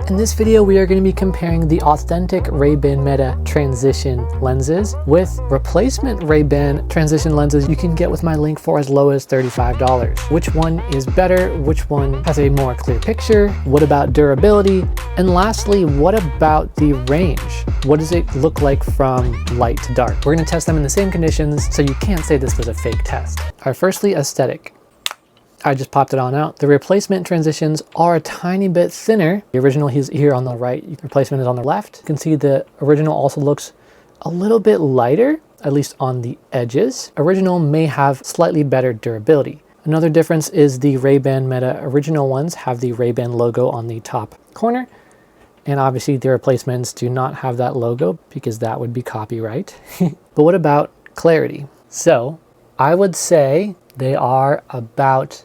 In this video, we are going to be comparing the authentic Ray-Ban Meta transition lenses with replacement Ray-Ban transition lenses you can get with my link for as low as $35. Which one is better? Which one has a more clear picture? What about durability? And lastly, what about the range? What does it look like from light to dark? We're going to test them in the same conditions, so you can't say this was a fake test. All right, firstly, aesthetic. I just popped it on out. The replacement transitions are a tiny bit thinner. The original is here on the right, the replacement is on the left. You can see the original also looks a little bit lighter, at least on the edges. Original may have slightly better durability. Another difference is the Ray-Ban Meta original ones have the Ray-Ban logo on the top corner. And obviously the replacements do not have that logo because that would be copyright. But what about clarity? So I would say they are about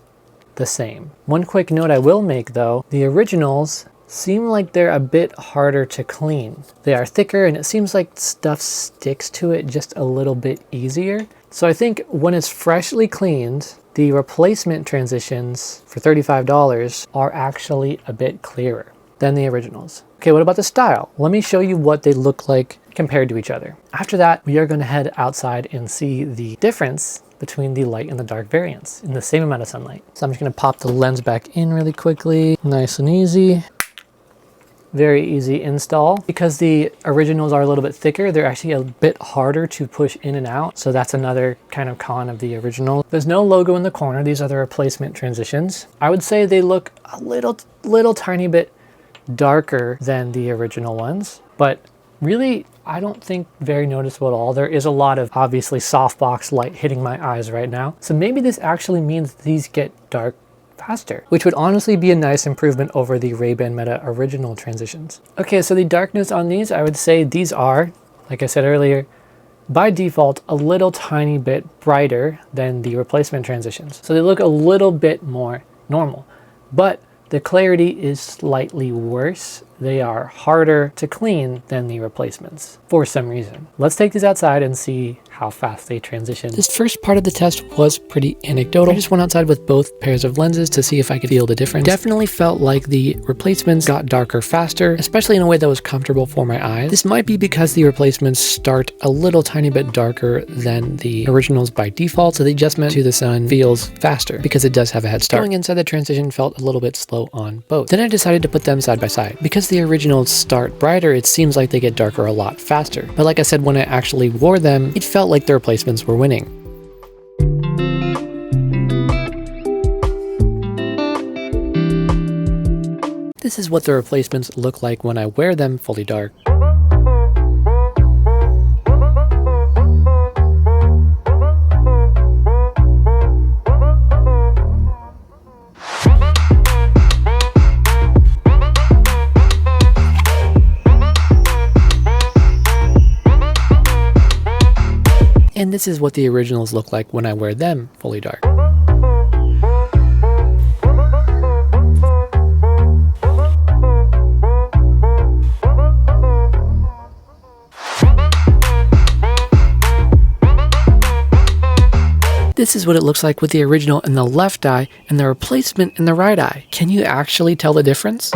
the same. One quick note I will make though, the originals seem like they're a bit harder to clean. They are thicker and it seems like stuff sticks to it just a little bit easier. So I think when it's freshly cleaned, the replacement transitions for $35 are actually a bit clearer than the originals. Okay, what about the style? Let me show you what they look like compared to each other. After that, we are going to head outside and see the difference between the light and the dark variants in the same amount of sunlight. So I'm just going to pop the lens back in really quickly. Nice and easy. Very easy install. Because the originals are a little bit thicker, they're actually a bit harder to push in and out. So that's another kind of con of the original. There's no logo in the corner. These are the replacement transitions. I would say they look a little tiny bit darker than the original ones, but really, I don't think very noticeable at all. There is a lot of obviously softbox light hitting my eyes right now. So maybe this actually means these get dark faster, which would honestly be a nice improvement over the Ray-Ban Meta original transitions. Okay, so the darkness on these, I would say these are, like I said earlier, by default, a little tiny bit brighter than the replacement transitions. So they look a little bit more normal, but the clarity is slightly worse. They are harder to clean than the replacements for some reason. Let's take these outside and see how fast they transition. This first part of the test was pretty anecdotal. I just went outside with both pairs of lenses to see if I could feel the difference. Definitely felt like the replacements got darker faster, especially in a way that was comfortable for my eyes. This might be because the replacements start a little tiny bit darker than the originals by default, so the adjustment to the sun feels faster because it does have a head start. Going inside, the transition felt a little bit slow on both. Then I decided to put them side by side. Because the originals start brighter, it seems like they get darker a lot faster. But like I said, when I actually wore them, it felt like the replacements were winning. This is what the replacements look like when I wear them fully dark. And this is what the originals look like when I wear them fully dark. This is what it looks like with the original in the left eye and the replacement in the right eye. Can you actually tell the difference?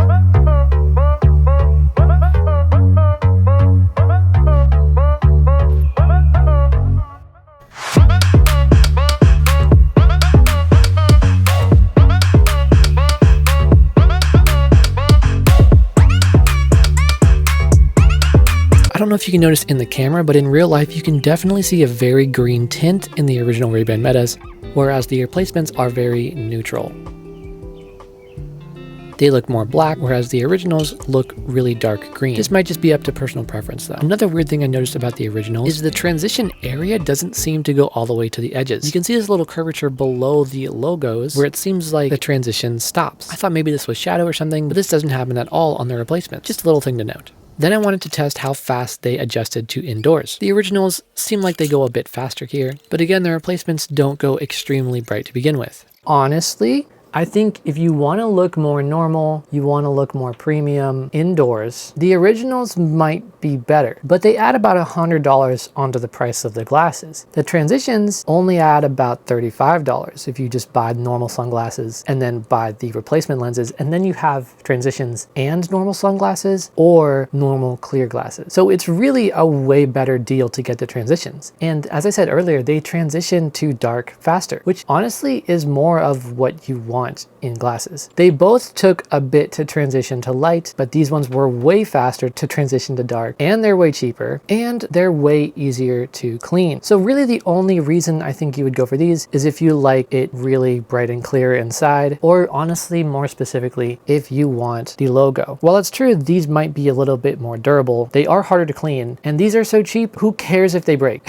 I don't know if you can notice in the camera, but in real life, you can definitely see a very green tint in the original Ray-Ban Metas, whereas the replacements are very neutral. They look more black, whereas the originals look really dark green. This might just be up to personal preference though. Another weird thing I noticed about the original is the transition area doesn't seem to go all the way to the edges. You can see this little curvature below the logos where it seems like the transition stops. I thought maybe this was shadow or something, but this doesn't happen at all on the replacement. Just a little thing to note. Then I wanted to test how fast they adjusted to indoors. The originals seem like they go a bit faster here, but again, the replacements don't go extremely bright to begin with. Honestly, I think if you want to look more normal, you want to look more premium indoors, the originals might be better, but they add about $100 onto the price of the glasses. The Transitions only add about $35 if you just buy normal sunglasses and then buy the replacement lenses, and then you have Transitions and normal sunglasses or normal clear glasses. So it's really a way better deal to get the Transitions. And as I said earlier, they transition to dark faster, which honestly is more of what you want in glasses. They both took a bit to transition to light, but these ones were way faster to transition to dark, and they're way cheaper, and they're way easier to clean. So really the only reason I think you would go for these is if you like it really bright and clear inside, or honestly, more specifically, if you want the logo. While it's true these might be a little bit more durable, they are harder to clean, and these are so cheap, who cares if they break?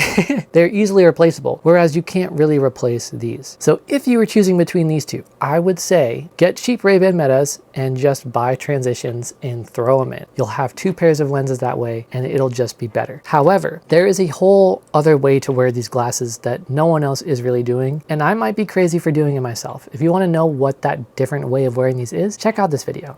They're easily replaceable, whereas you can't really replace these. So if you were choosing between these two, I would say get cheap Ray-Ban Metas and just buy Transitions and throw them in. You'll have two pairs of lenses that way, and it'll just be better. However, there is a whole other way to wear these glasses that no one else is really doing, and I might be crazy for doing it myself. If you want to know what that different way of wearing these is, check out this video.